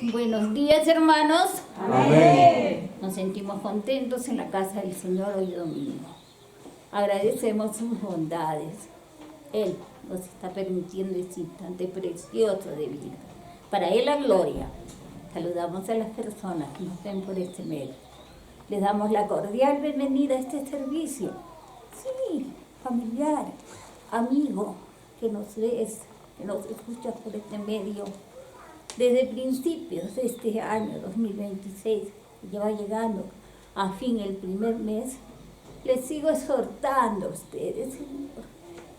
Buenos días, hermanos. Amén. Nos sentimos contentos en la casa del Señor hoy domingo. Agradecemos sus bondades. Él nos está permitiendo este instante precioso de vida. Para Él la gloria. Saludamos a las personas que nos ven por este medio. Les damos la cordial bienvenida a este servicio. Sí, familiar, amigo, que nos ves, que nos escuchas por este medio. Desde principios de este año 2026, que va llegando a fin el primer mes, les sigo exhortando a ustedes, Señor,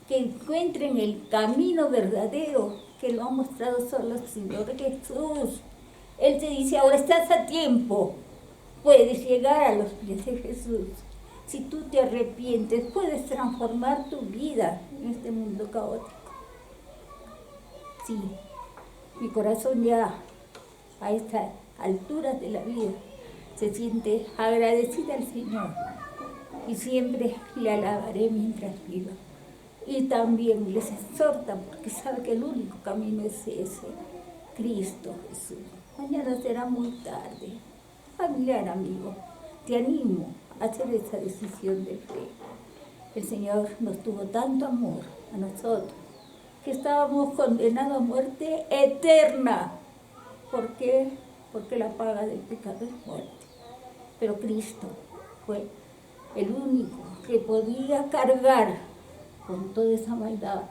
que encuentren el camino verdadero que lo ha mostrado solo el Señor Jesús. Él te dice, ahora estás a tiempo, puedes llegar a los pies de Jesús. Si tú te arrepientes, puedes transformar tu vida en este mundo caótico. Sí. Mi corazón ya a esta altura de la vida se siente agradecida al Señor y siempre le alabaré mientras viva. Y también les exhorta porque sabe que el único camino es ese, Cristo Jesús. Mañana será muy tarde. Familiar, amigo, te animo a hacer esa decisión de fe. El Señor nos tuvo tanto amor a nosotros que estábamos condenados a muerte eterna. ¿Por qué? Porque la paga del pecado es muerte. Pero Cristo fue el único que podía cargar con toda esa maldad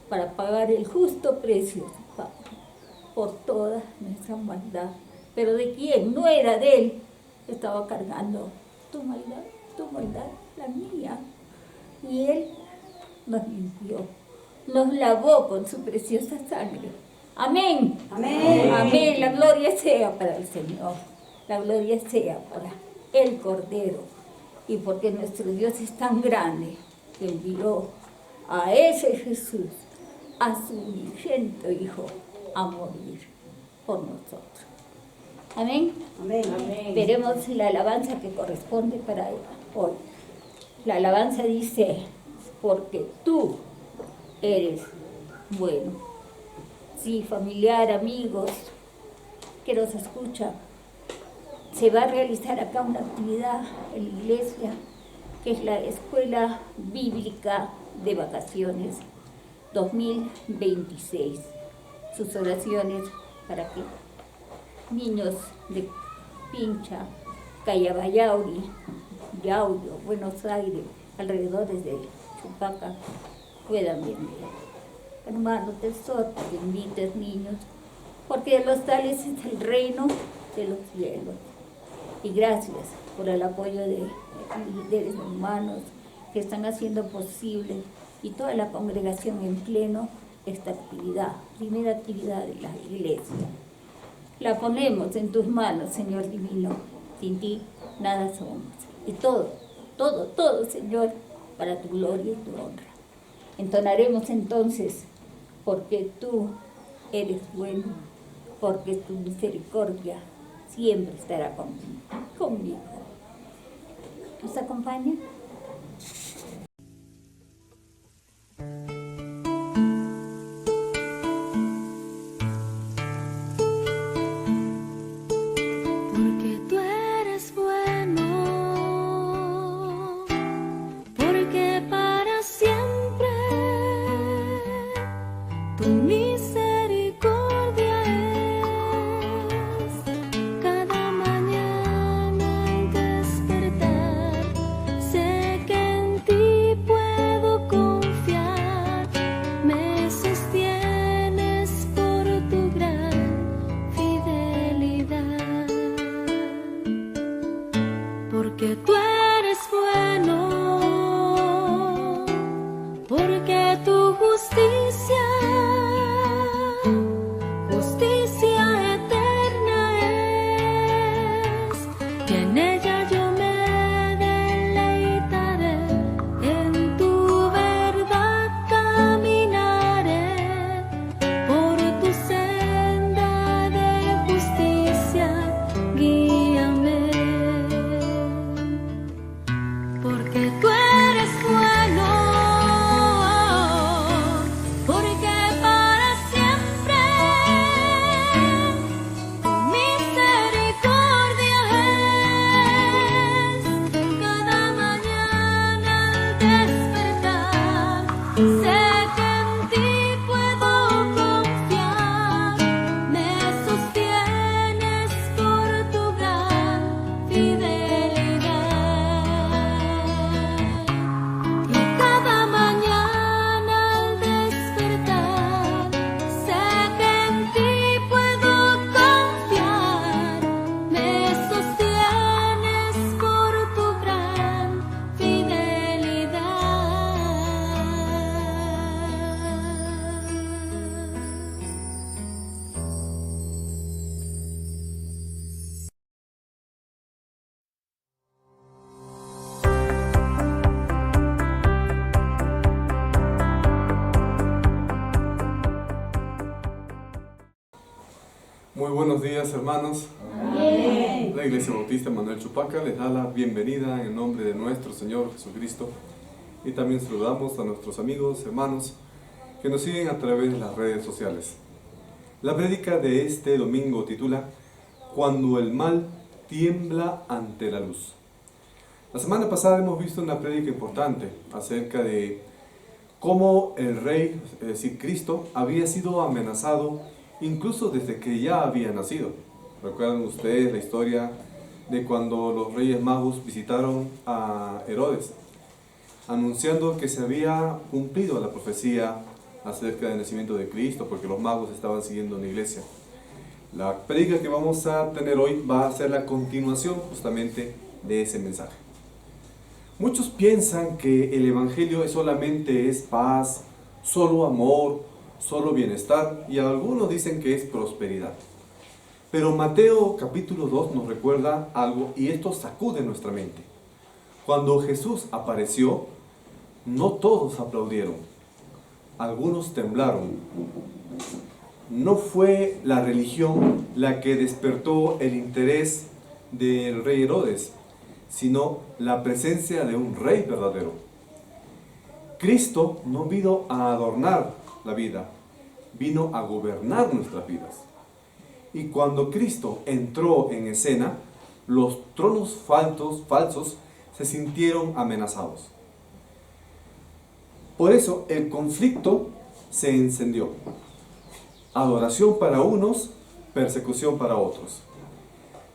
para pagar el justo precio por toda nuestra maldad. ¿Pero de quién? No era de Él. Estaba cargando tu maldad, la mía. Y Él nos limpió. Nos lavó con su preciosa sangre. Amén. Amén. Amén. La gloria sea para el Señor. La gloria sea para el Cordero. Y porque nuestro Dios es tan grande que envió a ese Jesús, a su unigénito Hijo, a morir por nosotros. Amén. Amén. Amén. Veremos la alabanza que corresponde para hoy. La alabanza dice, porque tú eres bueno. Sí, familiar, amigos, que nos escucha, se va a realizar acá una actividad en la iglesia, que es la Escuela Bíblica de Vacaciones 2026. Sus oraciones para que niños de Pincha, Cayabayauri, Yaullo, Buenos Aires, alrededores de Chupaca, puedan venir. Hermano, te exhorto que invites niños, porque de los tales es el reino de los cielos. Y gracias por el apoyo de líderes humanos que están haciendo posible, y toda la congregación en pleno, esta actividad, primera actividad de la iglesia. La ponemos en tus manos, Señor divino. Sin ti nada somos. Y todo, Señor, para tu gloria y tu honra. Entonaremos entonces, porque tú eres bueno, porque tu misericordia siempre estará conmigo. ¿Nos acompaña? Porque buenos días, hermanos. Amén. La Iglesia Bautista Manuel Chupaca les da la bienvenida en el nombre de nuestro Señor Jesucristo. Y también saludamos a nuestros amigos, hermanos, que nos siguen a través de las redes sociales. La prédica de este domingo titula Cuando el mal tiembla ante la luz. La semana pasada hemos visto una prédica importante acerca de cómo el Rey, es decir, Cristo, había sido amenazado incluso desde que ya había nacido. ¿Recuerdan ustedes la historia de cuando los Reyes Magos visitaron a Herodes, anunciando que se había cumplido la profecía acerca del nacimiento de Cristo, porque los magos estaban siguiendo una iglesia? La prédica que vamos a tener hoy va a ser la continuación justamente de ese mensaje. Muchos piensan que el Evangelio solamente es paz, solo amor, solo bienestar, y algunos dicen que es prosperidad. Pero Mateo capítulo 2 nos recuerda algo, y esto sacude nuestra mente. Cuando Jesús apareció, no todos aplaudieron, algunos temblaron. No fue la religión la que despertó el interés del rey Herodes, sino la presencia de un rey verdadero. Cristo no vino a adornar la vida, vino a gobernar nuestras vidas. Y cuando Cristo entró en escena, los tronos falsos se sintieron amenazados. Por eso el conflicto se encendió. Adoración para unos, persecución para otros.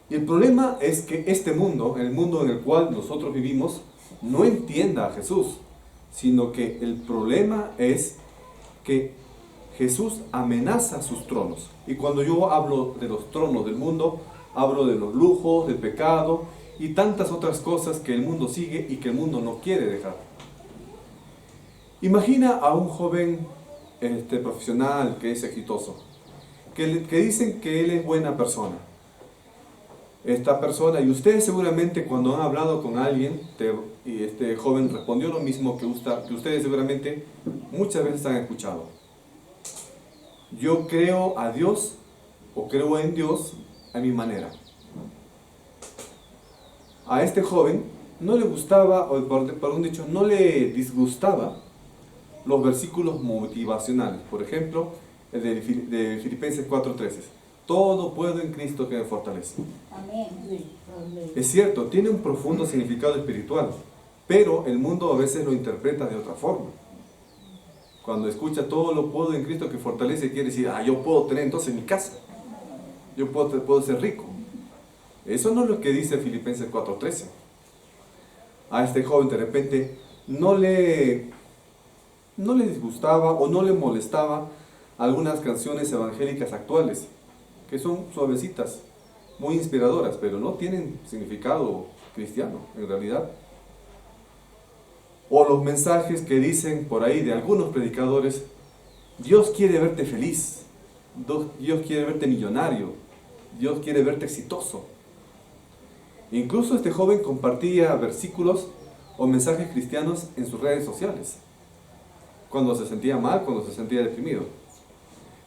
Y el problema es que este mundo, el mundo en el cual nosotros vivimos, no entienda a Jesús, sino que el problema es que Jesús amenaza sus tronos. Y cuando yo hablo de los tronos del mundo, hablo de los lujos, del pecado y tantas otras cosas que el mundo sigue y que el mundo no quiere dejar. Imagina a un joven profesional que es exitoso, que dicen que él es buena persona. Esta persona, y ustedes seguramente cuando han hablado con alguien, y este joven respondió lo mismo que ustedes seguramente muchas veces han escuchado. Yo creo a Dios, o creo en Dios a mi manera. A este joven no le gustaba, o por un dicho, no le disgustaba los versículos motivacionales. Por ejemplo, el de Filipenses 4:13. Todo puedo en Cristo que me fortalece. Amén. Es cierto, tiene un profundo significado espiritual, pero el mundo a veces lo interpreta de otra forma. Cuando escucha todo lo puedo en Cristo que fortalece, quiere decir, yo puedo tener entonces mi casa, yo puedo ser rico. Eso no es lo que dice Filipenses 4:13. A este joven de repente no le disgustaba o no le molestaba algunas canciones evangélicas actuales, que son suavecitas, muy inspiradoras, pero no tienen significado cristiano en realidad. O los mensajes que dicen por ahí de algunos predicadores: Dios quiere verte feliz, Dios quiere verte millonario, Dios quiere verte exitoso. Incluso este joven compartía versículos o mensajes cristianos en sus redes sociales, cuando se sentía mal, cuando se sentía deprimido.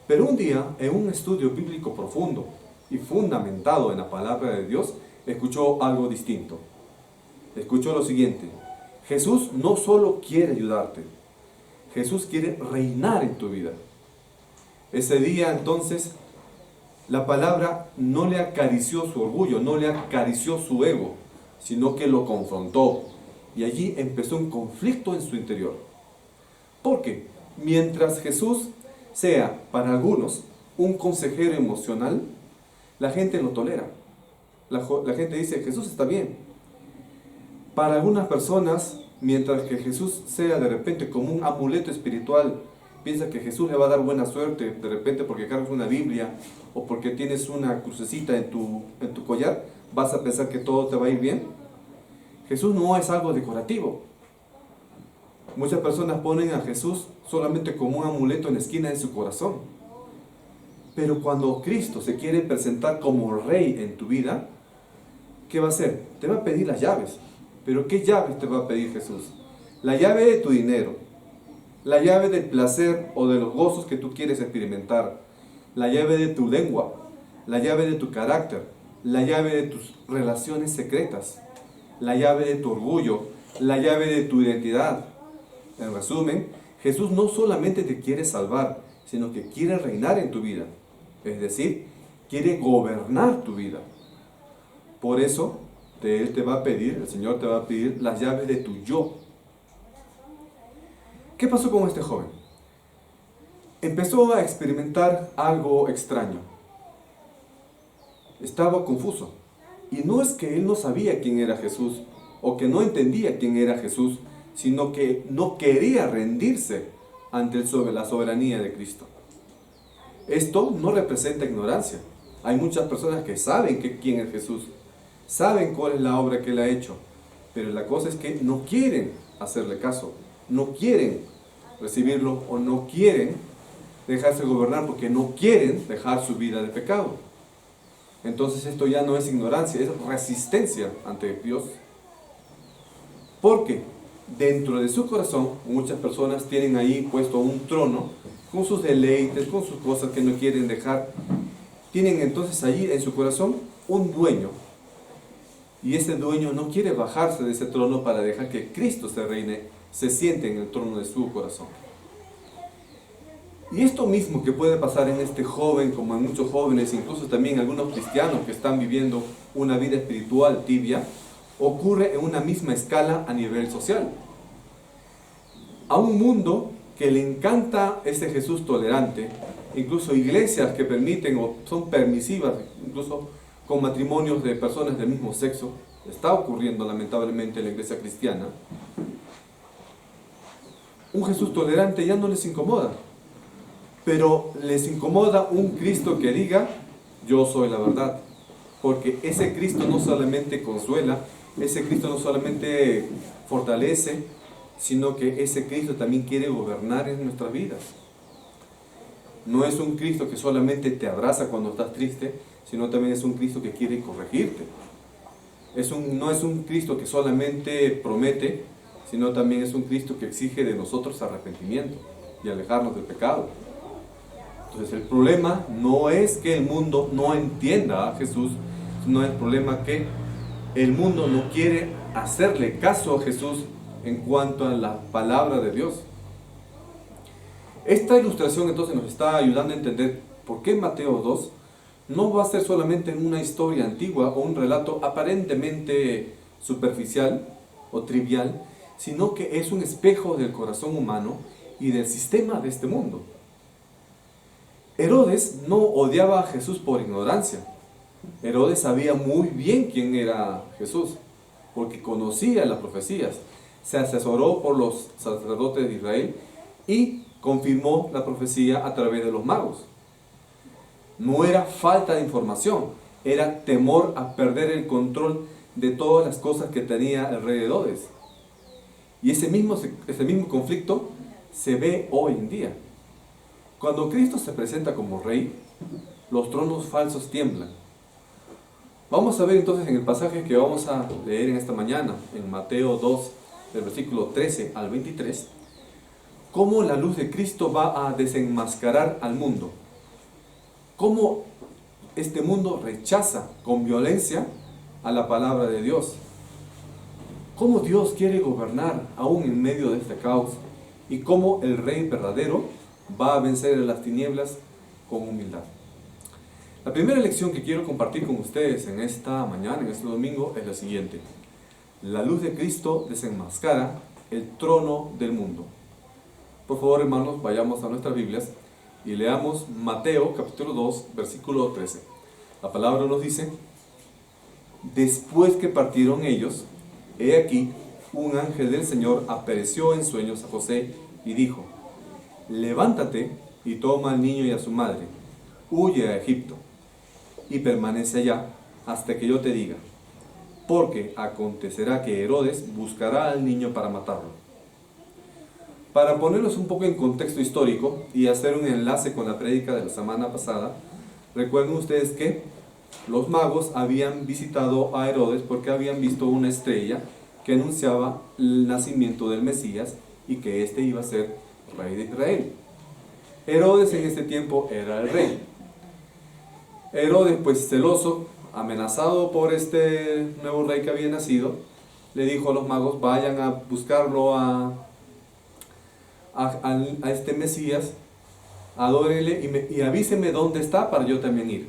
Pero un día, en un estudio bíblico profundo y fundamentado en la palabra de Dios, escuchó algo distinto. Escuchó lo siguiente: Jesús no solo quiere ayudarte, Jesús quiere reinar en tu vida. Ese día entonces, la palabra no le acarició su orgullo, no le acarició su ego, sino que lo confrontó. Y allí empezó un conflicto en su interior. Porque mientras Jesús sea para algunos un consejero emocional, la gente lo tolera. La gente dice, Jesús está bien. Para algunas personas, mientras que Jesús sea de repente como un amuleto espiritual, piensa que Jesús le va a dar buena suerte de repente porque cargas una Biblia o porque tienes una crucecita en tu collar, vas a pensar que todo te va a ir bien. Jesús no es algo decorativo. Muchas personas ponen a Jesús solamente como un amuleto en la esquina de su corazón. Pero cuando Cristo se quiere presentar como Rey en tu vida, ¿qué va a hacer? Te va a pedir las llaves. ¿Pero qué llaves te va a pedir Jesús? La llave de tu dinero, la llave del placer o de los gozos que tú quieres experimentar, la llave de tu lengua, la llave de tu carácter, la llave de tus relaciones secretas, la llave de tu orgullo, la llave de tu identidad. En resumen, Jesús no solamente te quiere salvar, sino que quiere reinar en tu vida. Es decir, quiere gobernar tu vida. Por eso, Él te va a pedir, el Señor te va a pedir las llaves de tu yo. ¿Qué pasó con este joven? Empezó a experimentar algo extraño. Estaba confuso. Y no es que él no sabía quién era Jesús, o que no entendía quién era Jesús, sino que no quería rendirse ante la soberanía de Cristo. Esto no representa ignorancia. Hay muchas personas que saben quién es Jesús, saben cuál es la obra que Él ha hecho, pero la cosa es que no quieren hacerle caso, no quieren recibirlo o no quieren dejarse gobernar porque no quieren dejar su vida de pecado. Entonces esto ya no es ignorancia, es resistencia ante Dios. Porque dentro de su corazón muchas personas tienen ahí puesto un trono con sus deleites, con sus cosas que no quieren dejar. Tienen entonces allí en su corazón un dueño. Y ese dueño no quiere bajarse de ese trono para dejar que Cristo se reine, se siente en el trono de su corazón. Y esto mismo que puede pasar en este joven, como en muchos jóvenes, incluso también algunos cristianos que están viviendo una vida espiritual tibia, ocurre en una misma escala a nivel social. A un mundo que le encanta ese Jesús tolerante, incluso iglesias que permiten o son permisivas, incluso con matrimonios de personas del mismo sexo, está ocurriendo lamentablemente en la iglesia cristiana. Un Jesús tolerante ya no les incomoda, pero les incomoda un Cristo que diga, yo soy la verdad, porque ese Cristo no solamente consuela, ese Cristo no solamente fortalece, sino que ese Cristo también quiere gobernar en nuestras vidas. No es un Cristo que solamente te abraza cuando estás triste, sino también es un Cristo que quiere corregirte. No es un Cristo que solamente promete, sino también es un Cristo que exige de nosotros arrepentimiento y alejarnos del pecado. Entonces el problema no es que el mundo no entienda a Jesús, sino el problema que el mundo no quiere hacerle caso a Jesús en cuanto a la palabra de Dios. Esta ilustración entonces nos está ayudando a entender por qué Mateo 2 no va a ser solamente una historia antigua o un relato aparentemente superficial o trivial, sino que es un espejo del corazón humano y del sistema de este mundo. Herodes no odiaba a Jesús por ignorancia. Herodes sabía muy bien quién era Jesús, porque conocía las profecías, se asesoró por los sacerdotes de Israel y confirmó la profecía a través de los magos. No era falta de información, era temor a perder el control de todas las cosas que tenía el rey Herodes. Y ese mismo conflicto se ve hoy en día. Cuando Cristo se presenta como rey, los tronos falsos tiemblan. Vamos a ver entonces en el pasaje que vamos a leer en esta mañana, en Mateo 2, del versículo 13 al 23, cómo la luz de Cristo va a desenmascarar al mundo. Cómo este mundo rechaza con violencia a la palabra de Dios. Cómo Dios quiere gobernar aún en medio de este caos y cómo el Rey verdadero va a vencer a las tinieblas con humildad. La primera lección que quiero compartir con ustedes en esta mañana, en este domingo, es la siguiente. La luz de Cristo desenmascara el trono del mundo. Por favor, hermanos, vayamos a nuestras Biblias y leamos Mateo capítulo 2, versículo 13. La palabra nos dice: después que partieron ellos, he aquí, un ángel del Señor apareció en sueños a José y dijo: levántate y toma al niño y a su madre, huye a Egipto y permanece allá hasta que yo te diga, porque acontecerá que Herodes buscará al niño para matarlo. Para ponerlos un poco en contexto histórico y hacer un enlace con la prédica de la semana pasada, recuerden ustedes que los magos habían visitado a Herodes porque habían visto una estrella que anunciaba el nacimiento del Mesías y que éste iba a ser rey de Israel. Herodes en ese tiempo era el rey. Herodes, pues celoso, amenazado por este nuevo rey que había nacido, le dijo a los magos, vayan a buscarlo a este Mesías, adórenle y avísenme dónde está para yo también ir.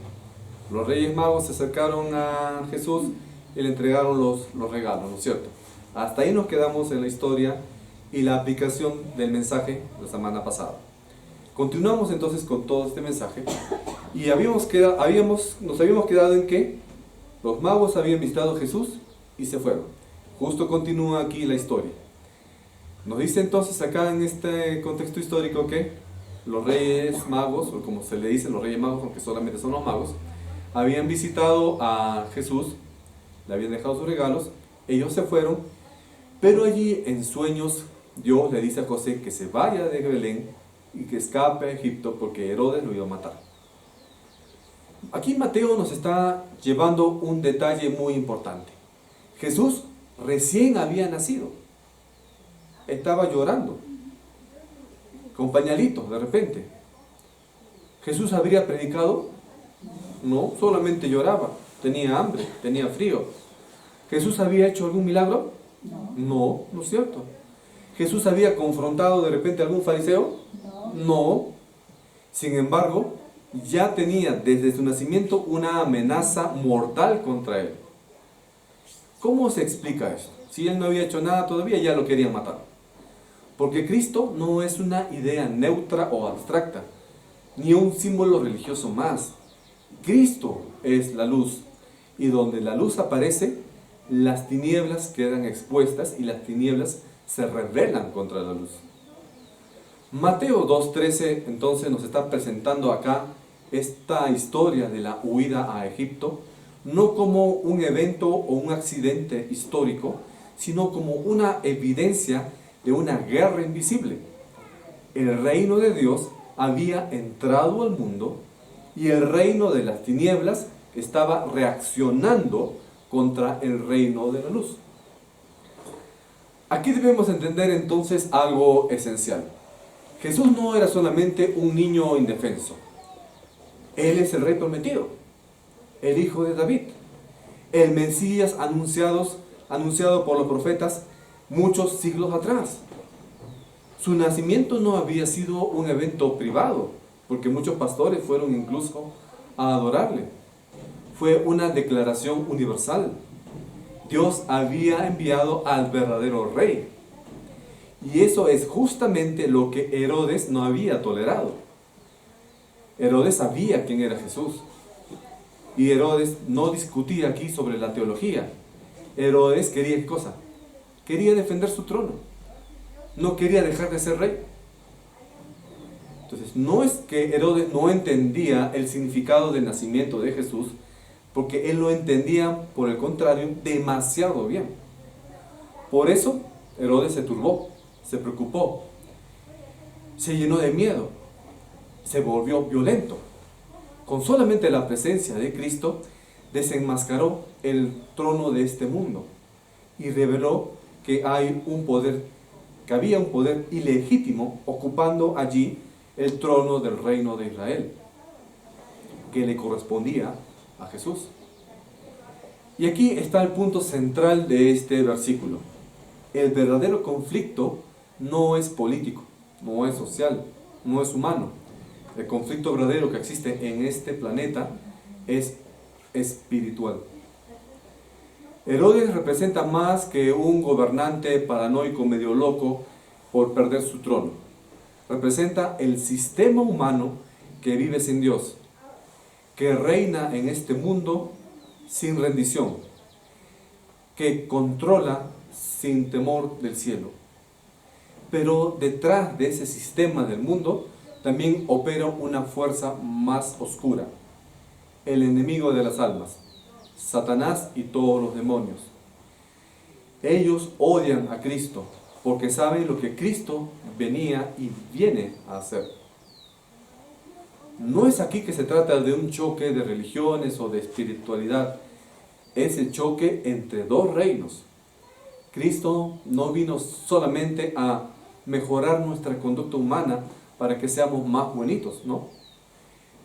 Los reyes magos se acercaron a Jesús y le entregaron los regalos, ¿no es cierto? Hasta ahí nos quedamos en la historia y la aplicación del mensaje la semana pasada. Continuamos entonces con todo este mensaje y nos habíamos quedado en que los magos habían visitado a Jesús y se fueron. Justo continúa aquí la historia. Nos dice entonces acá en este contexto histórico que los reyes magos, o como se le dice los reyes magos, aunque solamente son los magos, habían visitado a Jesús, le habían dejado sus regalos, ellos se fueron, pero allí en sueños Dios le dice a José que se vaya de Belén y que escape a Egipto porque Herodes lo iba a matar. Aquí Mateo nos está llevando un detalle muy importante. Jesús recién había nacido, estaba llorando, con pañalitos de repente. ¿Jesús habría predicado? No, solamente lloraba, tenía hambre, tenía frío. ¿Jesús había hecho algún milagro? No, no es cierto. ¿Jesús había confrontado de repente a algún fariseo? No. Sin embargo, ya tenía desde su nacimiento una amenaza mortal contra él. ¿Cómo se explica esto? Si él no había hecho nada todavía, ya lo querían matar. Porque Cristo no es una idea neutra o abstracta, ni un símbolo religioso más. Cristo es la luz, y donde la luz aparece, las tinieblas quedan expuestas y las tinieblas se rebelan contra la luz. Mateo 2.13 entonces nos está presentando acá esta historia de la huida a Egipto, no como un evento o un accidente histórico, sino como una evidencia de una guerra invisible. El reino de Dios había entrado al mundo y el reino de las tinieblas estaba reaccionando contra el reino de la luz. Aquí debemos entender entonces algo esencial. Jesús no era solamente un niño indefenso. Él es el rey prometido, el hijo de David, el Mesías anunciado por los profetas muchos siglos atrás. Su nacimiento no había sido un evento privado, porque muchos pastores fueron incluso a adorarle. Fue una declaración universal. Dios había enviado al verdadero rey. Y eso es justamente lo que Herodes no había tolerado. Herodes sabía quién era Jesús. Y Herodes no discutía aquí sobre la teología. Herodes quería ¿qué cosa? Quería defender su trono. No quería dejar de ser rey. Entonces, no es que Herodes no entendía el significado del nacimiento de Jesús, porque él lo entendía, por el contrario, demasiado bien. Por eso, Herodes se turbó, se preocupó, se llenó de miedo, se volvió violento. Con solamente la presencia de Cristo, desenmascaró el trono de este mundo y reveló que había un poder ilegítimo ocupando allí el trono del reino de Israel, que le correspondía a Jesús. Y aquí está el punto central de este versículo. El verdadero conflicto no es político, no es social, no es humano. El conflicto verdadero que existe en este planeta es espiritual. Herodes representa más que un gobernante paranoico medio loco por perder su trono. Representa el sistema humano que vive sin Dios, que reina en este mundo sin rendición, que controla sin temor del cielo. Pero detrás de ese sistema del mundo también opera una fuerza más oscura, el enemigo de las almas, Satanás y todos los demonios. Ellos odian a Cristo porque saben lo que Cristo venía y viene a hacer. No es aquí que se trata de un choque de religiones o de espiritualidad. Es el choque entre dos reinos. Cristo no vino solamente a mejorar nuestra conducta humana para que seamos más bonitos, ¿no?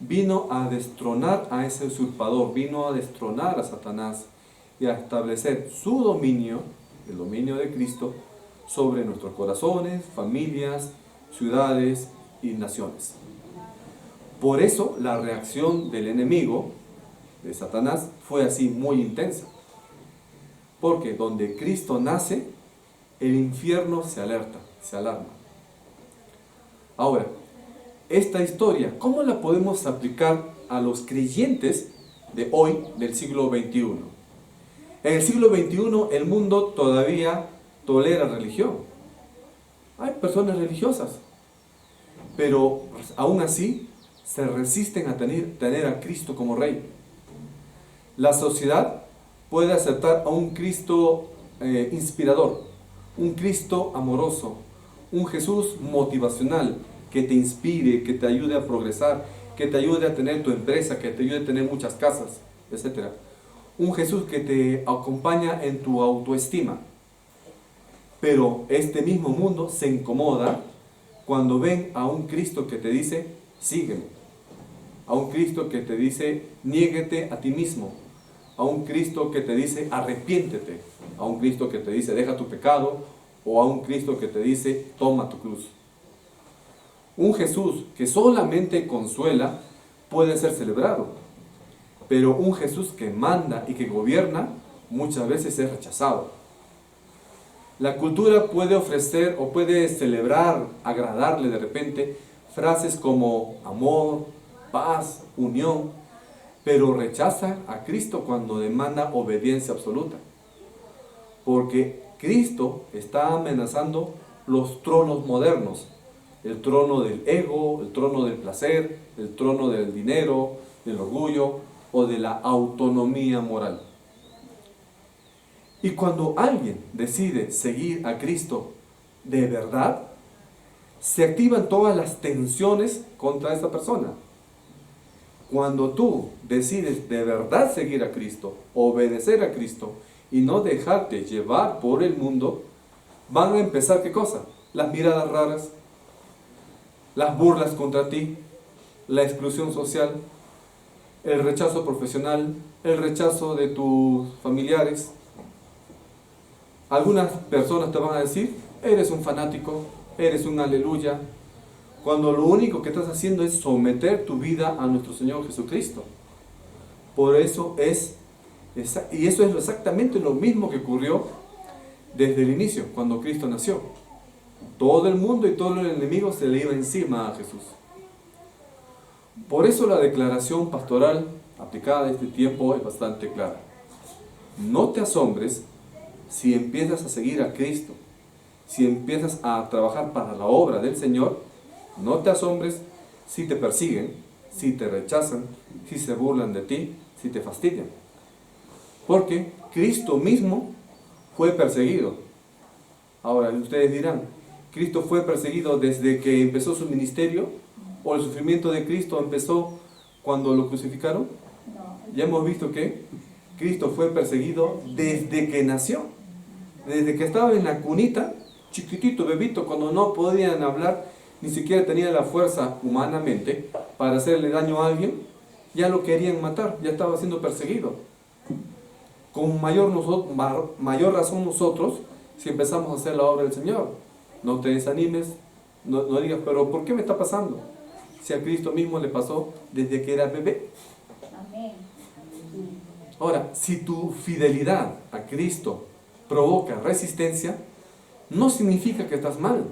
vino a destronar a ese usurpador, vino a destronar a Satanás y a establecer su dominio, el dominio de Cristo, sobre nuestros corazones, familias, ciudades y naciones. Por eso la reacción del enemigo, de Satanás, fue así muy intensa. Porque donde Cristo nace, el infierno se alerta, se alarma. Ahora, esta historia, ¿cómo la podemos aplicar a los creyentes de hoy, del siglo XXI? En el siglo XXI el mundo todavía tolera religión. Hay personas religiosas, pero aún así se resisten a tener a Cristo como Rey. La sociedad puede aceptar a un Cristo inspirador, un Cristo amoroso, un Jesús motivacional que te inspire, que te ayude a progresar, que te ayude a tener tu empresa, que te ayude a tener muchas casas, etc. Un Jesús que te acompaña en tu autoestima. Pero este mismo mundo se incomoda cuando ven a un Cristo que te dice, sígueme. A un Cristo que te dice, niéguete a ti mismo. A un Cristo que te dice, arrepiéntete. A un Cristo que te dice, deja tu pecado. O a un Cristo que te dice, toma tu cruz. Un Jesús que solamente consuela puede ser celebrado. Pero un Jesús que manda y que gobierna muchas veces es rechazado. La cultura puede ofrecer o puede celebrar, agradarle de repente, frases como amor, paz, unión, pero rechaza a Cristo cuando demanda obediencia absoluta. Porque Cristo está amenazando los tronos modernos, el trono del ego, el trono del placer, el trono del dinero, del orgullo o de la autonomía moral. Y cuando alguien decide seguir a Cristo de verdad, se activan todas las tensiones contra esa persona. Cuando tú decides de verdad seguir a Cristo, obedecer a Cristo y no dejarte llevar por el mundo, van a empezar ¿qué cosa? Las miradas raras, las burlas contra ti, la exclusión social, el rechazo profesional, el rechazo de tus familiares. Algunas personas te van a decir, eres un fanático, eres un aleluya, cuando lo único que estás haciendo es someter tu vida a nuestro Señor Jesucristo. Por eso y eso es exactamente lo mismo que ocurrió desde el inicio, cuando Cristo nació. Todo el mundo y todo el enemigo se le iba encima a Jesús. Por eso la declaración pastoral aplicada a este tiempo es bastante clara. No te asombres si empiezas a seguir a Cristo, si empiezas a trabajar para la obra del Señor. No te asombres si te persiguen, si te rechazan, si se burlan de ti, si te fastidian. Porque Cristo mismo fue perseguido. Ahora, ustedes dirán, ¿Cristo fue perseguido desde que empezó su ministerio? ¿O el sufrimiento de Cristo empezó cuando lo crucificaron? No. Ya hemos visto que Cristo fue perseguido desde que nació. Desde que estaba en la cunita, chiquitito, bebito, cuando no podían hablar, ni siquiera tenía la fuerza humanamente para hacerle daño a alguien, ya lo querían matar, ya estaba siendo perseguido. Con mayor razón nosotros, si empezamos a hacer la obra del Señor. No te desanimes, no digas, pero ¿por qué me está pasando? Si a Cristo mismo le pasó desde que era bebé. Amén. Ahora, si tu fidelidad a Cristo provoca resistencia, no significa que estás mal.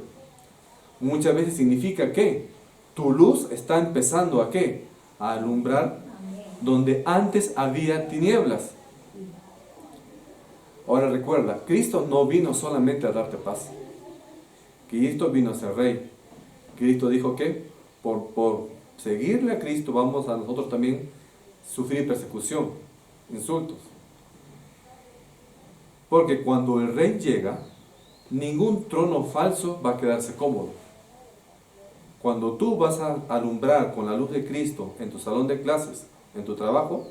Muchas veces significa que tu luz está empezando ¿a qué? A alumbrar donde antes había tinieblas. Ahora recuerda, Cristo no vino solamente a darte paz. Cristo vino a ser Rey. Cristo dijo que por seguirle a Cristo vamos a nosotros también sufrir persecución, insultos. Porque cuando el Rey llega, ningún trono falso va a quedarse cómodo. Cuando tú vas a alumbrar con la luz de Cristo en tu salón de clases, en tu trabajo,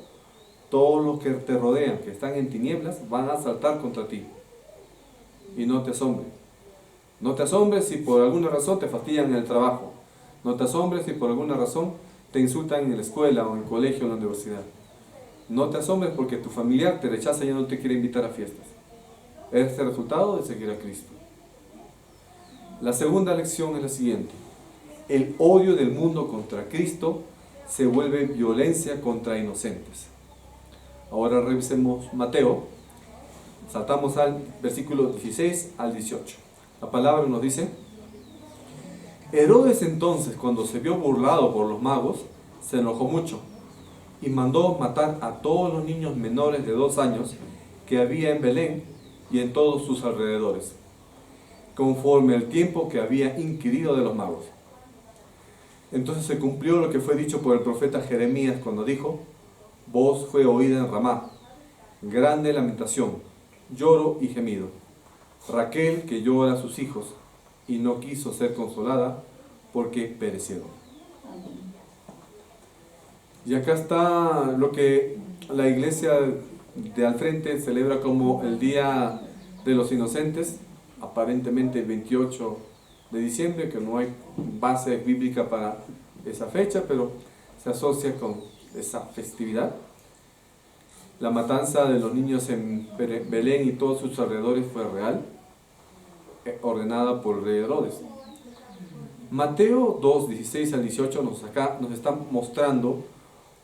todos los que te rodean, que están en tinieblas, van a saltar contra ti. Y no te asombres. No te asombres si por alguna razón te fastidian en el trabajo. No te asombres si por alguna razón te insultan en la escuela o en el colegio o en la universidad. No te asombres porque tu familiar te rechaza y ya no te quiere invitar a fiestas. Es el resultado de seguir a Cristo. La segunda lección es la siguiente. El odio del mundo contra Cristo se vuelve violencia contra inocentes. Ahora revisemos Mateo. Saltamos al versículo 16 al 18. La palabra nos dice: Herodes entonces, cuando se vio burlado por los magos, se enojó mucho y mandó matar a todos los niños menores de 2 años que había en Belén y en todos sus alrededores, conforme al tiempo que había inquirido de los magos. Entonces se cumplió lo que fue dicho por el profeta Jeremías cuando dijo: Voz fue oída en Ramá, grande lamentación, lloro y gemido. Raquel que llora a sus hijos y no quiso ser consolada porque perecieron. Y acá está lo que la iglesia de al frente celebra como el Día de los Inocentes, aparentemente el 28 de diciembre, que no hay base bíblica para esa fecha, pero se asocia con esa festividad. La matanza de los niños en Belén y todos sus alrededores fue real, ordenada por el rey Herodes. Mateo 2, 16 al 18 nos está mostrando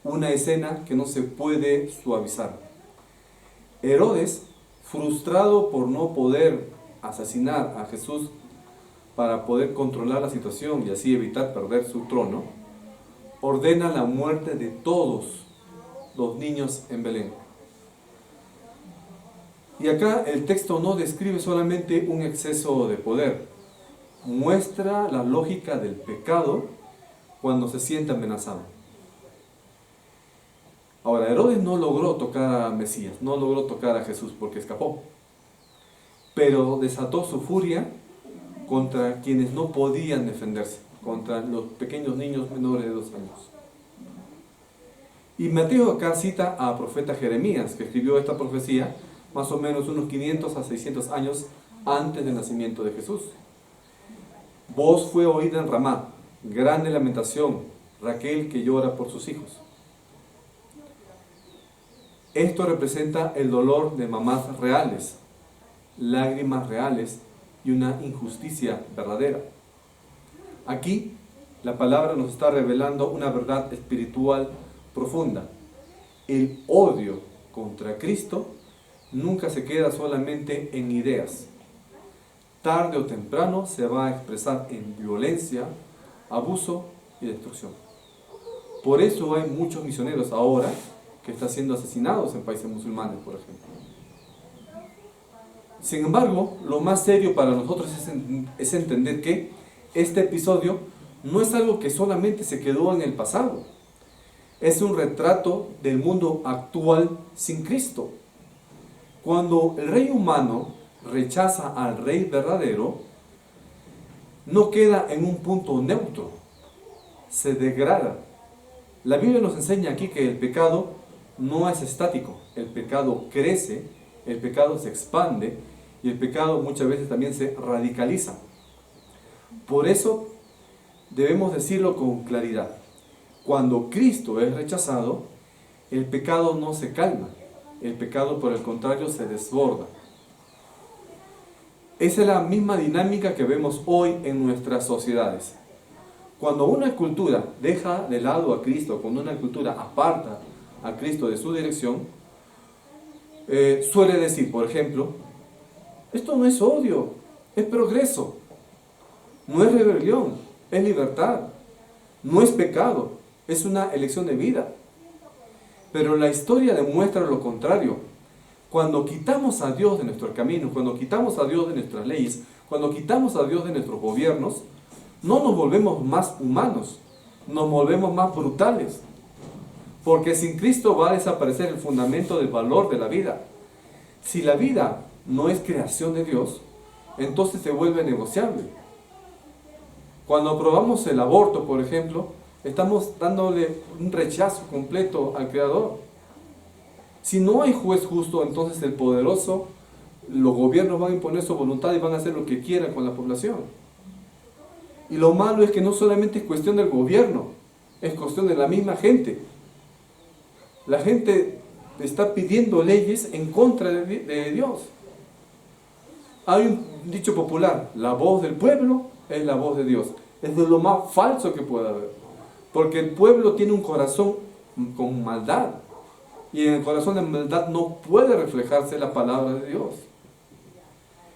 una escena que no se puede suavizar. Herodes, frustrado por no poder asesinar a Jesús para poder controlar la situación y así evitar perder su trono, ordena la muerte de todos los niños en Belén. Y acá el texto no describe solamente un exceso de poder, muestra la lógica del pecado cuando se siente amenazado. Ahora, Herodes no logró tocar a Mesías, no logró tocar a Jesús porque escapó, pero desató su furia contra quienes no podían defenderse, contra los pequeños niños menores de 2 años. Y Mateo acá cita a profeta Jeremías, que escribió esta profecía más o menos unos 500 a 600 años antes del nacimiento de Jesús. Voz fue oída en Ramá, grande lamentación, Raquel que llora por sus hijos. Esto representa el dolor de mamás reales, lágrimas reales y una injusticia verdadera. Aquí la palabra nos está revelando una verdad espiritual profunda. El odio contra Cristo nunca se queda solamente en ideas. Tarde o temprano se va a expresar en violencia, abuso y destrucción. Por eso hay muchos misioneros ahora que están siendo asesinados en países musulmanes, por ejemplo. Sin embargo, lo más serio para nosotros es entender que este episodio no es algo que solamente se quedó en el pasado. Es un retrato del mundo actual sin Cristo. Cuando el rey humano rechaza al rey verdadero, no queda en un punto neutro, se degrada. La Biblia nos enseña aquí que el pecado no es estático, el pecado crece, el pecado se expande y el pecado muchas veces también se radicaliza. Por eso debemos decirlo con claridad. Cuando Cristo es rechazado, el pecado no se calma, el pecado por el contrario se desborda. Esa es la misma dinámica que vemos hoy en nuestras sociedades. Cuando una cultura deja de lado a Cristo, cuando una cultura aparta a Cristo de su dirección, suele decir, por ejemplo, esto no es odio, es progreso, no es rebelión, es libertad, no es pecado, es una elección de vida. Pero la historia demuestra lo contrario. Cuando quitamos a Dios de nuestro camino, cuando quitamos a Dios de nuestras leyes, cuando quitamos a Dios de nuestros gobiernos, no nos volvemos más humanos, nos volvemos más brutales. Porque sin Cristo va a desaparecer el fundamento del valor de la vida. Si la vida no es creación de Dios, entonces se vuelve negociable. Cuando aprobamos el aborto, por ejemplo, estamos dándole un rechazo completo al Creador. Si no hay juez justo, entonces el poderoso, los gobiernos van a imponer su voluntad y van a hacer lo que quieran con la población. Y lo malo es que no solamente es cuestión del gobierno, es cuestión de la misma gente. La gente está pidiendo leyes en contra de Dios. Hay un dicho popular: la voz del pueblo es la voz de Dios. Es de lo más falso que puede haber, porque el pueblo tiene un corazón con maldad, y en el corazón de maldad no puede reflejarse la palabra de Dios.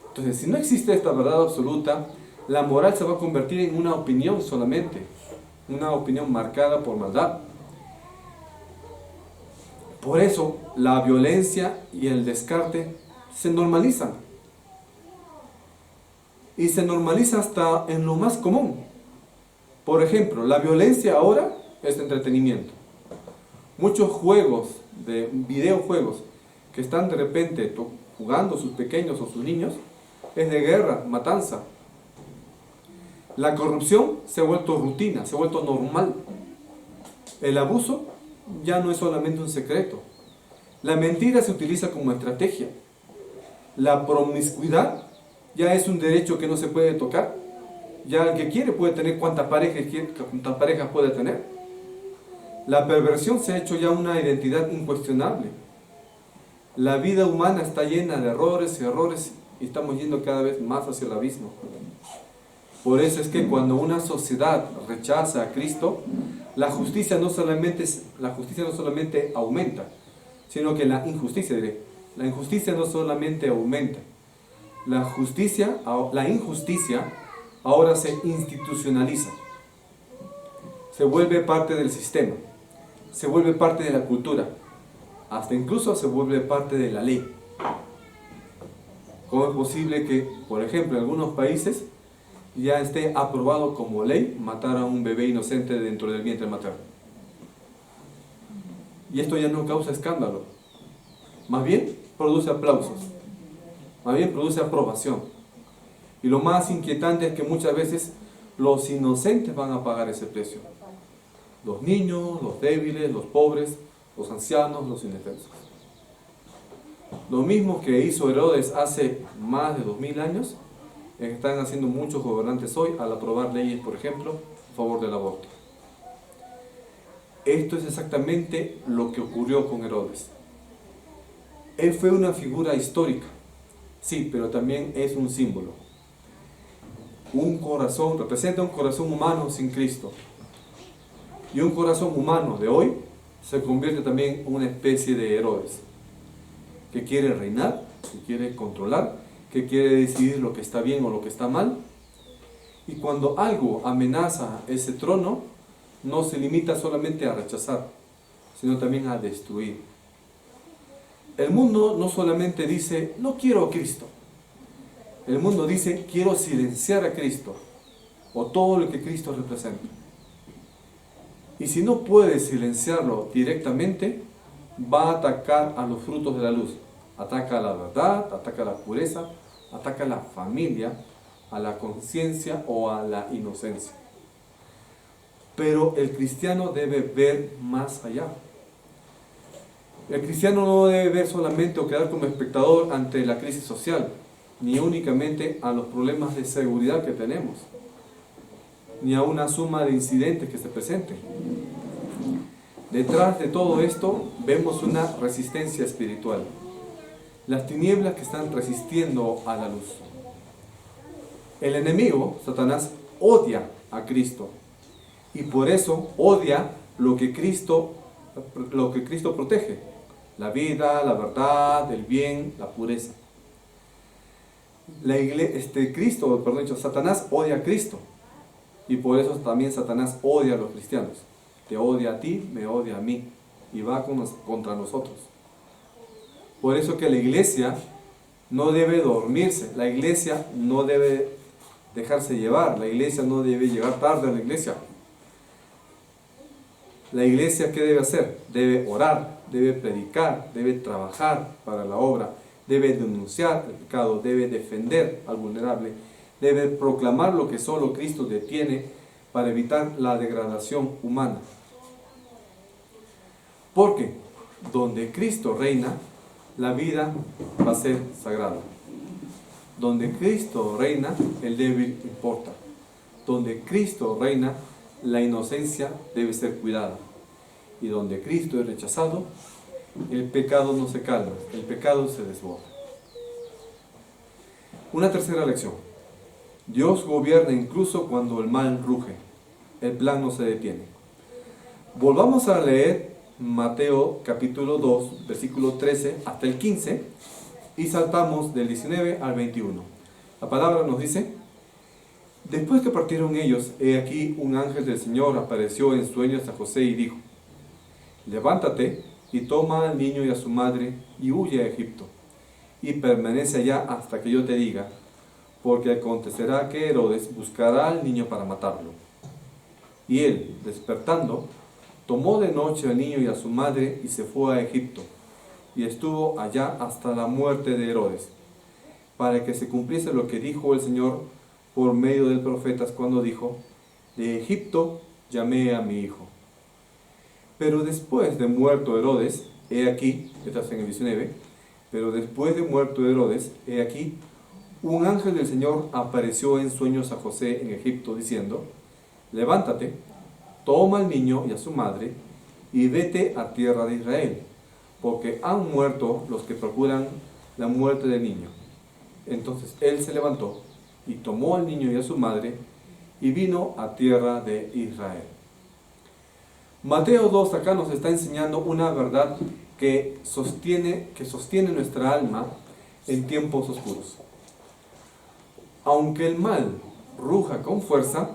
Entonces, si no existe esta verdad absoluta, la moral se va a convertir en una opinión solamente, una opinión marcada por maldad. Por eso la violencia y el descarte se normalizan, y se normaliza hasta en lo más común. Por ejemplo, la violencia ahora es entretenimiento. Muchos juegos, videojuegos, que están de repente jugando sus pequeños o sus niños, es de guerra, matanza. La corrupción se ha vuelto rutina, se ha vuelto normal. El abuso ya no es solamente un secreto. La mentira se utiliza como estrategia. La promiscuidad ya es un derecho que no se puede tocar. Ya el que quiere puede tener cuantas parejas puede tener. La perversión se ha hecho ya una identidad incuestionable. La vida humana está llena de errores, y estamos yendo cada vez más hacia el abismo. Por eso es que cuando una sociedad rechaza a Cristo, la justicia no solamente aumenta, sino que la injusticia no solamente aumenta. La injusticia ahora se institucionaliza, se vuelve parte del sistema, se vuelve parte de la cultura, hasta incluso se vuelve parte de la ley. ¿Cómo es posible que, por ejemplo, en algunos países ya esté aprobado como ley matar a un bebé inocente dentro del vientre materno? Y esto ya no causa escándalo, más bien produce aplausos, más bien produce aprobación. Y lo más inquietante es que muchas veces los inocentes van a pagar ese precio. Los niños, los débiles, los pobres, los ancianos, los indefensos. Lo mismo que hizo Herodes hace más de 2000 años, están haciendo muchos gobernantes hoy al aprobar leyes, por ejemplo, a favor del aborto. Esto es exactamente lo que ocurrió con Herodes. Él fue una figura histórica, sí, pero también es un símbolo. Representa un corazón humano sin Cristo. Y un corazón humano de hoy se convierte también en una especie de Herodes, que quiere reinar, que quiere controlar, que quiere decidir lo que está bien o lo que está mal. Y cuando algo amenaza ese trono, no se limita solamente a rechazar, sino también a destruir. El mundo no solamente dice, no quiero a Cristo. El mundo dice, quiero silenciar a Cristo, o todo lo que Cristo representa. Y si no puede silenciarlo directamente, va a atacar a los frutos de la luz. Ataca a la verdad, ataca a la pureza, ataca a la familia, a la conciencia o a la inocencia. Pero el cristiano debe ver más allá. El cristiano no debe ver solamente o quedar como espectador ante la crisis social, ni únicamente a los problemas de seguridad que tenemos, ni a una suma de incidentes que se presenten. Detrás de todo esto vemos una resistencia espiritual. Las tinieblas que están resistiendo a la luz. El enemigo, Satanás, odia a Cristo, y por eso odia lo que Cristo protege: la vida, la verdad, el bien, la pureza. Satanás odia a Cristo, y por eso también Satanás odia a los cristianos. Te odia a ti, me odia a mí, y va contra nosotros. Por eso que la iglesia no debe dormirse, la iglesia no debe dejarse llevar, la iglesia no debe llegar tarde a la iglesia. La iglesia, ¿qué debe hacer? Debe orar, debe predicar, debe trabajar para la obra, debe denunciar el pecado, debe defender al vulnerable, debe proclamar lo que solo Cristo detiene para evitar la degradación humana. Porque donde Cristo reina, la vida va a ser sagrada. Donde Cristo reina, el débil importa. Donde Cristo reina, la inocencia debe ser cuidada. Y donde Cristo es rechazado, el pecado no se calma, el pecado se desborda. Una tercera lección. Dios gobierna incluso cuando el mal ruge. El plan no se detiene. Volvamos a leer Mateo capítulo 2, versículo 13 hasta el 15 y saltamos del 19 al 21. La palabra nos dice: después que partieron ellos, he aquí un ángel del Señor apareció en sueños a José y dijo: levántate y toma al niño y a su madre y huye a Egipto, y permanece allá hasta que yo te diga, porque acontecerá que Herodes buscará al niño para matarlo. Y él, despertando, tomó de noche al niño y a su madre y se fue a Egipto, y estuvo allá hasta la muerte de Herodes, para que se cumpliese lo que dijo el Señor por medio del profeta cuando dijo: de Egipto llamé a mi hijo. Pero después de muerto Herodes, he aquí, estás en el 19, pero después de muerto Herodes, he aquí, un ángel del Señor apareció en sueños a José en Egipto, diciendo: levántate, toma al niño y a su madre, y vete a tierra de Israel, porque han muerto los que procuran la muerte del niño. Entonces él se levantó, y tomó al niño y a su madre, y vino a tierra de Israel. Mateo 2 acá nos está enseñando una verdad que sostiene nuestra alma en tiempos oscuros. Aunque el mal ruja con fuerza,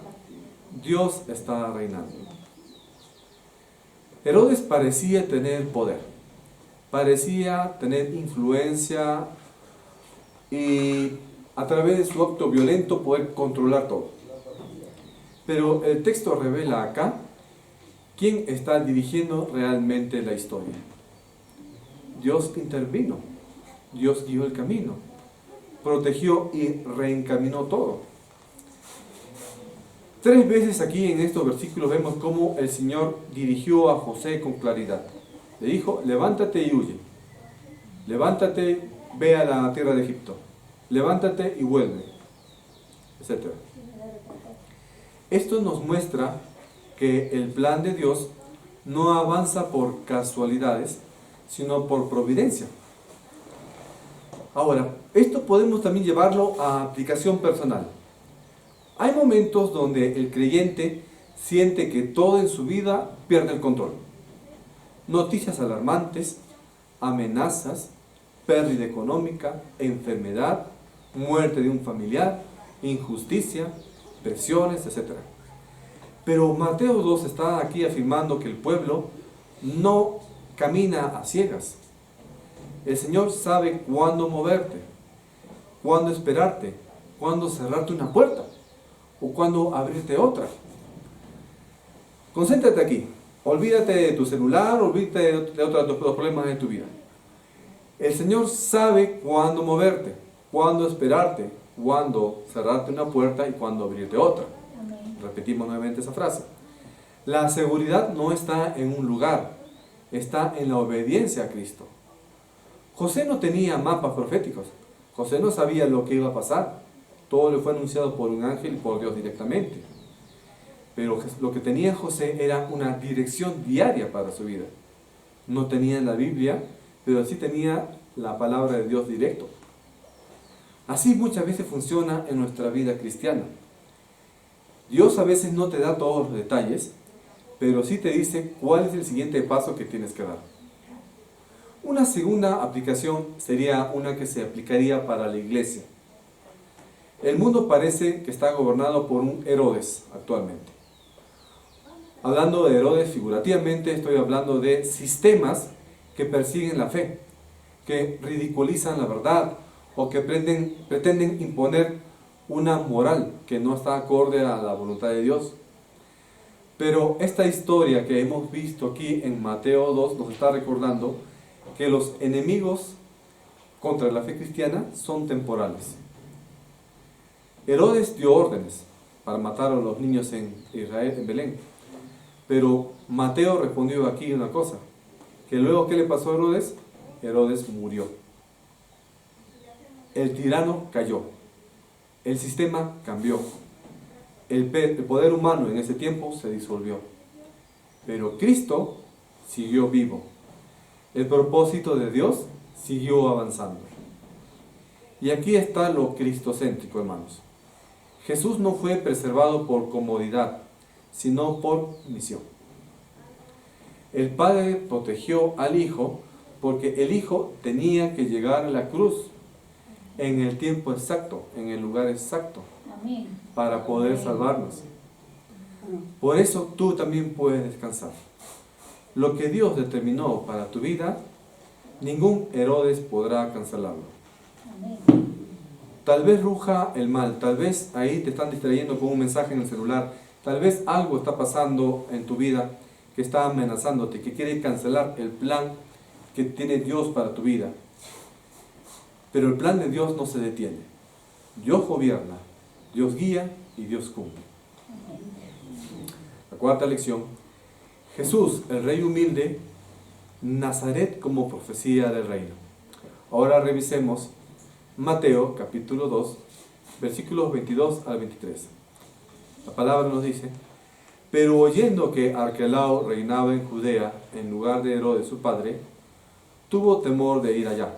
Dios está reinando. Herodes parecía tener poder, parecía tener influencia y a través de su acto violento poder controlar todo. Pero el texto revela acá quién está dirigiendo realmente la historia. Dios intervino, Dios guió el camino, protegió y reencaminó todo. 3 veces aquí en estos versículos vemos cómo el Señor dirigió a José con claridad. Le dijo: levántate y huye, levántate, ve a la tierra de Egipto, levántate y vuelve, etc. Esto nos muestra que el plan de Dios no avanza por casualidades, sino por providencia. Ahora, esto podemos también llevarlo a aplicación personal. Hay momentos donde el creyente siente que todo en su vida pierde el control. Noticias alarmantes, amenazas, pérdida económica, enfermedad, muerte de un familiar, injusticia, presiones, etc. Pero Mateo 2 está aquí afirmando que el pueblo no camina a ciegas. El Señor sabe cuándo moverte, cuándo esperarte, cuándo cerrarte una puerta o cuándo abrirte otra. Concéntrate aquí. Olvídate de tu celular, olvídate de otros problemas de tu vida. El Señor sabe cuándo moverte, cuándo esperarte, cuándo cerrarte una puerta y cuándo abrirte otra. Amén. Repetimos nuevamente esa frase. La seguridad no está en un lugar, está en la obediencia a Cristo. José no tenía mapas proféticos. José no sabía lo que iba a pasar. Todo le fue anunciado por un ángel y por Dios directamente. Pero lo que tenía José era una dirección diaria para su vida. No tenía la Biblia, pero sí tenía la palabra de Dios directo. Así muchas veces funciona en nuestra vida cristiana. Dios a veces no te da todos los detalles, pero sí te dice cuál es el siguiente paso que tienes que dar. Una segunda aplicación sería una que se aplicaría para la iglesia. El mundo parece que está gobernado por un Herodes actualmente. Hablando de Herodes figurativamente, estoy hablando de sistemas que persiguen la fe, que ridiculizan la verdad o que pretenden imponer una moral que no está acorde a la voluntad de Dios. Pero esta historia que hemos visto aquí en Mateo 2 nos está recordando que los enemigos contra la fe cristiana son temporales. Herodes dio órdenes para matar a los niños en Israel, en Belén. Pero Mateo respondió aquí una cosa, que luego ¿qué le pasó a Herodes? Herodes murió. El tirano cayó. El sistema cambió. el poder humano en ese tiempo se disolvió. Pero Cristo siguió vivo. El propósito de Dios siguió avanzando. Y aquí está lo cristocéntrico, hermanos. Jesús no fue preservado por comodidad, sino por misión. El Padre protegió al Hijo porque el Hijo tenía que llegar a la cruz en el tiempo exacto, en el lugar exacto, Amén. para poder salvarnos. Por eso tú también puedes descansar. Lo que Dios determinó para tu vida, ningún Herodes podrá cancelarlo. Amén. Tal vez ruja el mal, tal vez ahí te están distrayendo con un mensaje en el celular, tal vez algo está pasando en tu vida que está amenazándote, que quiere cancelar el plan que tiene Dios para tu vida. Pero el plan de Dios no se detiene. Dios gobierna, Dios guía y Dios cumple. La cuarta lección: Jesús, el Rey humilde, Nazaret como profecía del reino. Ahora revisemos Mateo capítulo 2, versículos 22 al 23. La palabra nos dice: pero oyendo que Arquelao reinaba en Judea en lugar de Herodes su padre, tuvo temor de ir allá.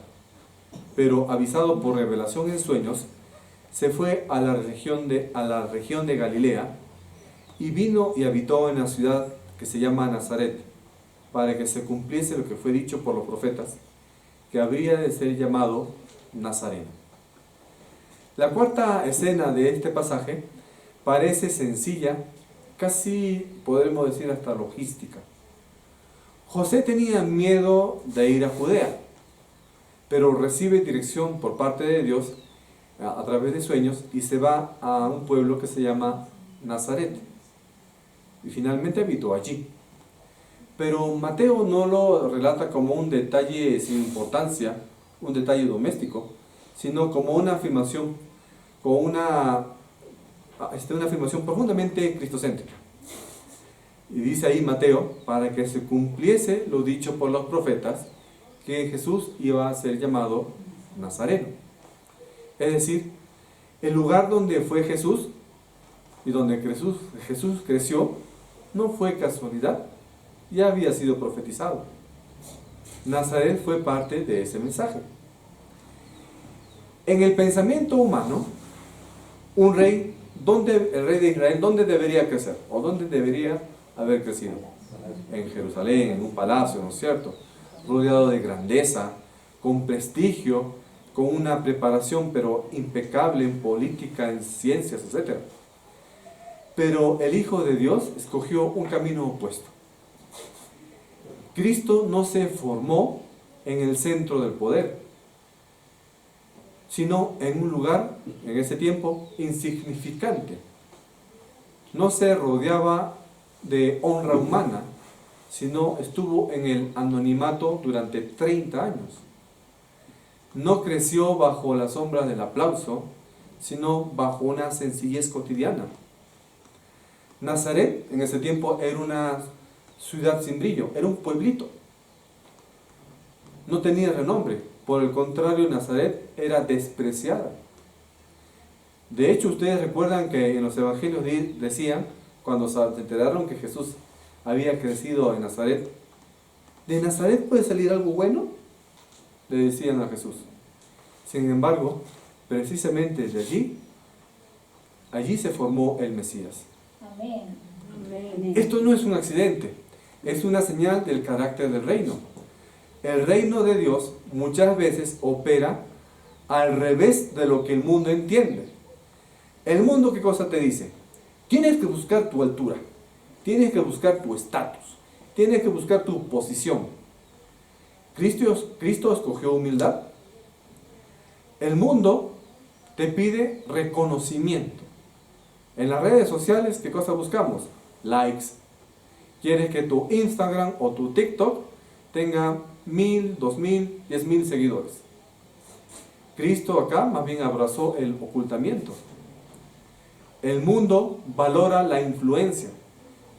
Pero avisado por revelación en sueños, se fue a la región de Galilea y vino y habitó en la ciudad que se llama Nazaret, para que se cumpliese lo que fue dicho por los profetas, que habría de ser llamado Nazareno. La cuarta escena de este pasaje parece sencilla, casi podremos decir hasta logística. José tenía miedo de ir a Judea, pero recibe dirección por parte de Dios a través de sueños y se va a un pueblo que se llama Nazaret. Y finalmente habitó allí. Pero Mateo no lo relata como un detalle sin importancia, un detalle doméstico, sino como una afirmación, una afirmación profundamente cristocéntrica. Y dice ahí Mateo, para que se cumpliese lo dicho por los profetas, que Jesús iba a ser llamado Nazareno. Es decir, el lugar donde fue Jesús y donde Jesús creció no fue casualidad, ya había sido profetizado. Nazaret fue parte de ese mensaje. En el pensamiento humano, un rey, el rey de Israel, ¿dónde debería crecer? ¿O dónde debería haber crecido? En Jerusalén, en un palacio, ¿no es cierto? Rodeado de grandeza, con prestigio, con una preparación pero impecable en política, en ciencias, etc. Pero el Hijo de Dios escogió un camino opuesto. Cristo no se formó en el centro del poder, sino en un lugar, en ese tiempo, insignificante. No se rodeaba de honra humana, sino estuvo en el anonimato durante 30 años. No creció bajo la sombra del aplauso, sino bajo una sencillez cotidiana. Nazaret en ese tiempo era una ciudad sin brillo, era un pueblito. No tenía renombre, por el contrario, Nazaret era despreciada. De hecho, ustedes recuerdan que en los evangelios decían, cuando se enteraron que Jesús había crecido en Nazaret, ¿de Nazaret puede salir algo bueno?, le decían a Jesús. Sin embargo, precisamente de allí se formó el Mesías. Amén. Amén. Esto no es un accidente, es una señal del carácter del reino. El reino de Dios muchas veces opera al revés de lo que el mundo entiende. El mundo, ¿qué cosa te dice? Tienes que buscar tu altura, tienes que buscar tu estatus, tienes que buscar tu posición. Cristo escogió humildad. El mundo te pide reconocimiento. En las redes sociales, ¿qué cosa buscamos? Likes. Quieres que tu Instagram o tu TikTok tenga 1000, 2000, 10,000 seguidores. Cristo acá más bien abrazó el ocultamiento. El mundo valora la influencia.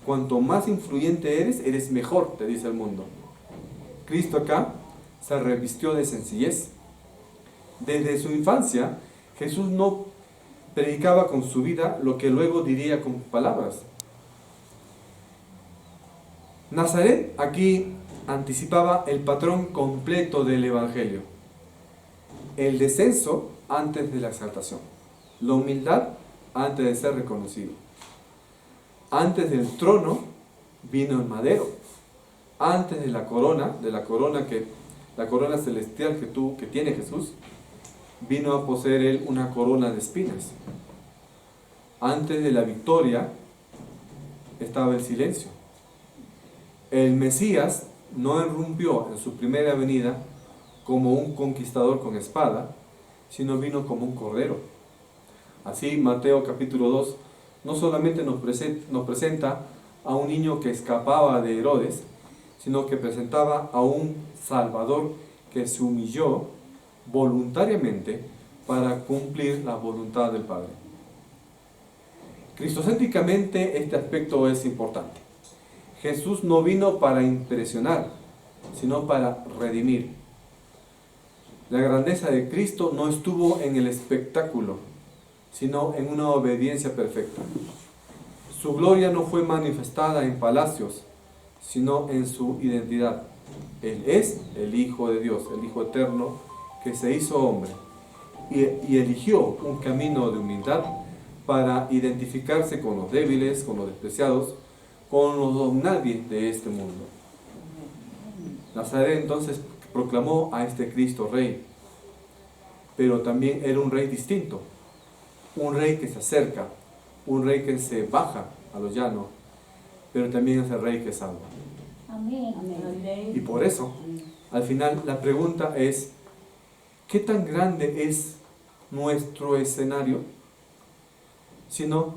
Cuanto más influyente eres mejor, te dice el mundo. Cristo acá se revistió de sencillez. Desde su infancia, Jesús no predicaba con su vida lo que luego diría con palabras. Nazaret aquí anticipaba el patrón completo del Evangelio. El descenso antes de la exaltación. La humildad antes de ser reconocido. Antes del trono vino el madero. Antes de la corona celestial que tiene Jesús, vino a poseer él una corona de espinas. Antes de la victoria estaba el silencio. El Mesías no irrumpió en su primera venida como un conquistador con espada, sino vino como un cordero. Así Mateo capítulo 2 no solamente nos presenta a un niño que escapaba de Herodes, sino que presentaba a un Salvador que se humilló voluntariamente para cumplir la voluntad del Padre. Cristocéntricamente este aspecto es importante. Jesús no vino para impresionar, sino para redimir. La grandeza de Cristo no estuvo en el espectáculo, sino en una obediencia perfecta. Su gloria no fue manifestada en palacios, sino en su identidad. Él es el Hijo de Dios, el Hijo eterno que se hizo hombre y eligió un camino de humildad para identificarse con los débiles, con los despreciados, con los don nadie de este mundo. Nazaret entonces proclamó a este Cristo Rey, pero también era un rey distinto, un rey que se acerca, un rey que se baja a lo llano, pero también es el rey que salva. Amén. Amén. Y por eso, al final, la pregunta es, ¿qué tan grande es nuestro escenario? Sino,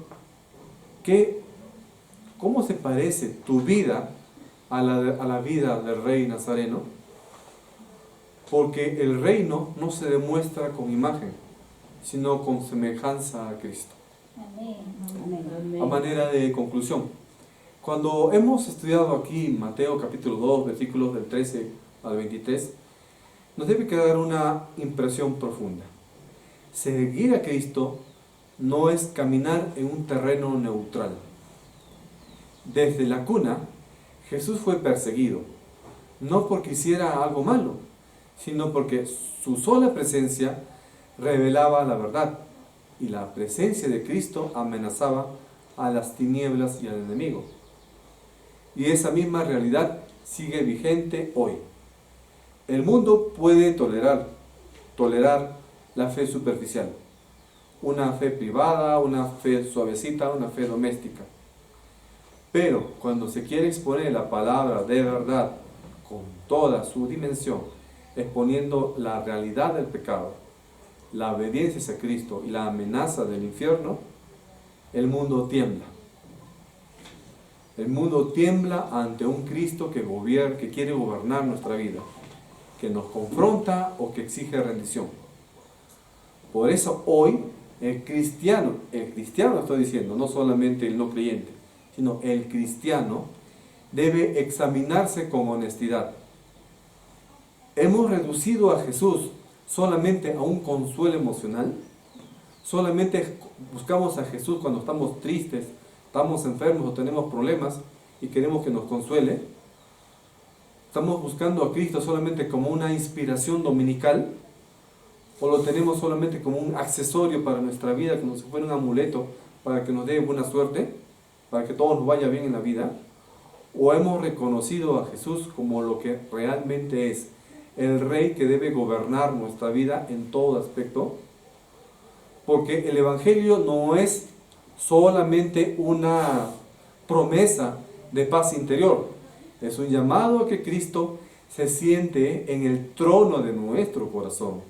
¿cómo se parece tu vida a la vida del rey nazareno? Porque el reino no se demuestra con imagen, sino con semejanza a Cristo. Amén. A manera de conclusión, cuando hemos estudiado aquí Mateo capítulo 2, versículos del 13 al 23, nos debe quedar una impresión profunda. Seguir a Cristo no es caminar en un terreno neutral. Desde la cuna, Jesús fue perseguido, no porque hiciera algo malo, sino porque su sola presencia revelaba la verdad, y la presencia de Cristo amenazaba a las tinieblas y al enemigo. Y esa misma realidad sigue vigente hoy. El mundo puede tolerar la fe superficial, una fe privada, una fe suavecita, una fe doméstica. Pero cuando se quiere exponer la palabra de verdad con toda su dimensión, exponiendo la realidad del pecado, la obediencia hacia Cristo y la amenaza del infierno, el mundo tiembla. El mundo tiembla ante un Cristo que quiere gobernar nuestra vida, que nos confronta o que exige rendición. Por eso hoy el cristiano estoy diciendo, no solamente el no creyente, sino el cristiano debe examinarse con honestidad. ¿Hemos reducido a Jesús solamente a un consuelo emocional? ¿Solamente buscamos a Jesús cuando estamos tristes, estamos enfermos o tenemos problemas y queremos que nos consuele? ¿Estamos buscando a Cristo solamente como una inspiración dominical? ¿O lo tenemos solamente como un accesorio para nuestra vida, como si fuera un amuleto para que nos dé buena suerte, para que todo nos vaya bien en la vida? ¿O hemos reconocido a Jesús como lo que realmente es, el Rey que debe gobernar nuestra vida en todo aspecto? Porque el Evangelio no es solamente una promesa de paz interior, es un llamado a que Cristo se siente en el trono de nuestro corazón.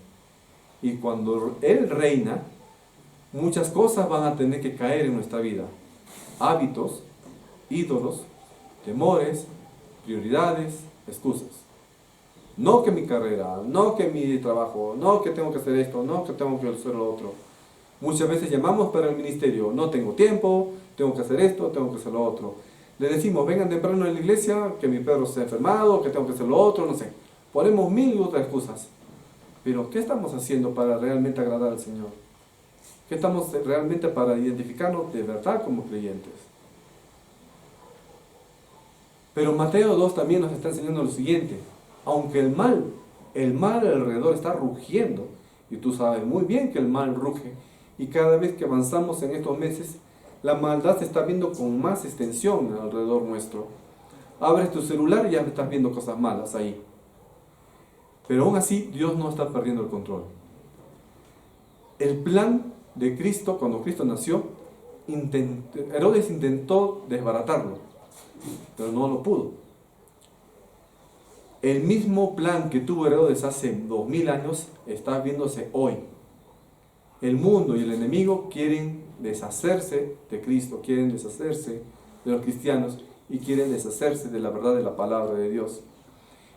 Y cuando Él reina, muchas cosas van a tener que caer en nuestra vida. Hábitos, ídolos, temores, prioridades, excusas. No que mi carrera, no que mi trabajo, no que tengo que hacer esto, no que tengo que hacer lo otro. Muchas veces llamamos para el ministerio, no tengo tiempo, tengo que hacer esto, tengo que hacer lo otro. Le decimos, vengan temprano a la iglesia, que mi perro se ha enfermado, que tengo que hacer lo otro, no sé. Ponemos mil y otras excusas. Pero, ¿qué estamos haciendo para realmente agradar al Señor? ¿Qué estamos realmente para identificarnos de verdad como creyentes? Pero Mateo 2 también nos está enseñando lo siguiente. Aunque el mal alrededor está rugiendo, y tú sabes muy bien que el mal ruge, y cada vez que avanzamos en estos meses, la maldad se está viendo con más extensión alrededor nuestro. Abres tu celular y ya estás viendo cosas malas ahí. Pero aún así, Dios no está perdiendo el control. El plan de Cristo, cuando Cristo nació, Herodes intentó desbaratarlo, pero no lo pudo. El mismo plan que tuvo Herodes hace 2000 años está viéndose hoy. El mundo y el enemigo quieren deshacerse de Cristo, quieren deshacerse de los cristianos y quieren deshacerse de la verdad de la palabra de Dios.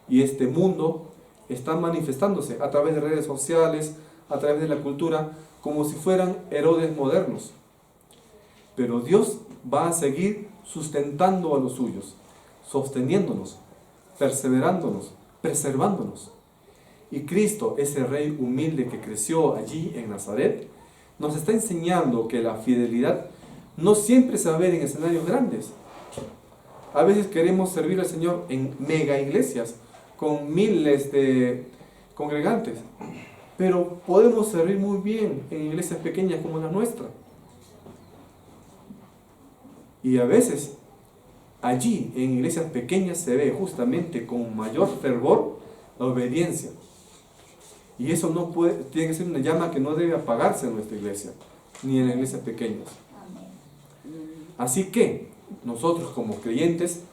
Y este mundo está manifestándose a través de redes sociales, a través de la cultura, como si fueran Herodes modernos. Pero Dios va a seguir sustentando a los suyos, sosteniéndonos, perseverándonos, preservándonos. Y Cristo, ese Rey humilde que creció allí en Nazaret, nos está enseñando que la fidelidad no siempre se va a ver en escenarios grandes. A veces queremos servir al Señor en mega iglesias, con miles de congregantes, pero podemos servir muy bien en iglesias pequeñas como la nuestra. Y a veces allí en iglesias pequeñas se ve justamente con mayor fervor la obediencia. Y eso no tiene que ser una llama que no debe apagarse en nuestra iglesia, ni en las iglesias pequeñas. Así que nosotros como creyentes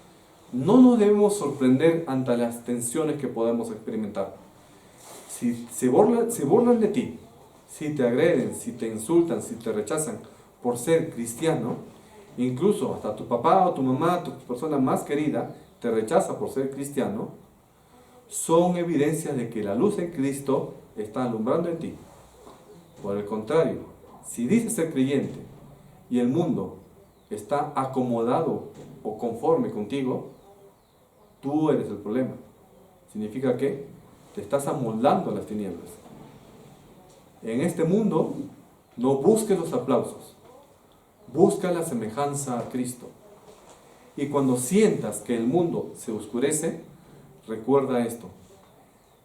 no nos debemos sorprender ante las tensiones que podemos experimentar. Si se burlan de ti, si te agreden, si te insultan, si te rechazan por ser cristiano, incluso hasta tu papá o tu mamá, tu persona más querida, te rechaza por ser cristiano, son evidencias de que la luz en Cristo está alumbrando en ti. Por el contrario, si dices ser creyente y el mundo está acomodado o conforme contigo, tú eres el problema. Significa que te estás amoldando a las tinieblas. En este mundo, no busques los aplausos, busca la semejanza a Cristo. Y cuando sientas que el mundo se oscurece, recuerda esto: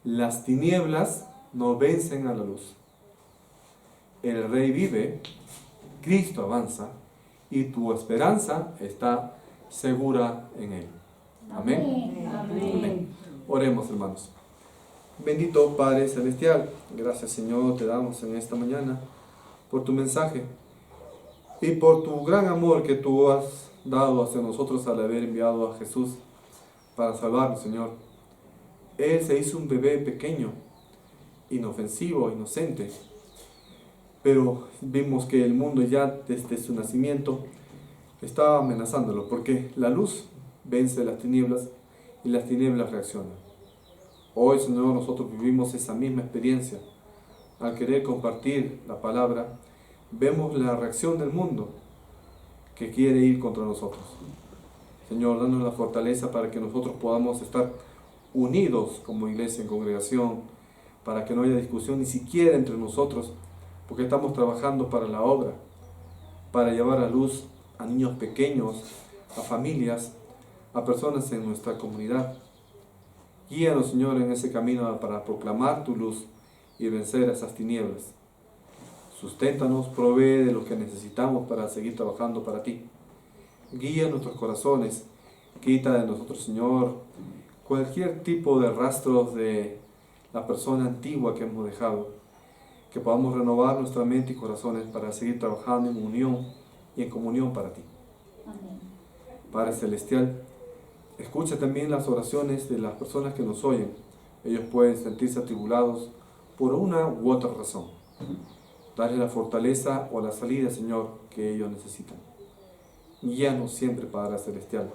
las tinieblas no vencen a la luz. El Rey vive, Cristo avanza, y tu esperanza está segura en Él. Amén. Amén. Oremos, hermanos. Bendito Padre Celestial, gracias Señor te damos en esta mañana por tu mensaje y por tu gran amor que tú has dado hacia nosotros al haber enviado a Jesús para salvarnos, Señor. Él se hizo un bebé pequeño, inofensivo, inocente, pero vimos que el mundo ya desde su nacimiento estaba amenazándolo, porque la luz vence las tinieblas y las tinieblas reaccionan. Hoy, Señor, nosotros vivimos esa misma experiencia. Al querer compartir la palabra, vemos la reacción del mundo que quiere ir contra nosotros. Señor, danos la fortaleza para que nosotros podamos estar unidos como iglesia en congregación, para que no haya discusión ni siquiera entre nosotros, porque estamos trabajando para la obra, para llevar a luz a niños pequeños, a familias, a personas en nuestra comunidad. Guíanos, Señor, en ese camino para proclamar tu luz y vencer esas tinieblas. Susténtanos, provee de lo que necesitamos para seguir trabajando para ti. Guía nuestros corazones, quita de nosotros, Señor, cualquier tipo de rastros de la persona antigua que hemos dejado, que podamos renovar nuestra mente y corazones para seguir trabajando en unión y en comunión para ti. Amén. Padre Celestial, escucha también las oraciones de las personas que nos oyen. Ellos pueden sentirse atribulados por una u otra razón. Dale la fortaleza o la salida, Señor, que ellos necesitan. Guíanos siempre, Padre Celestial.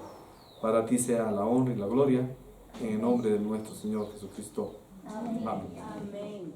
Para ti sea la honra y la gloria, en el nombre de nuestro Señor Jesucristo. Amén. Amén.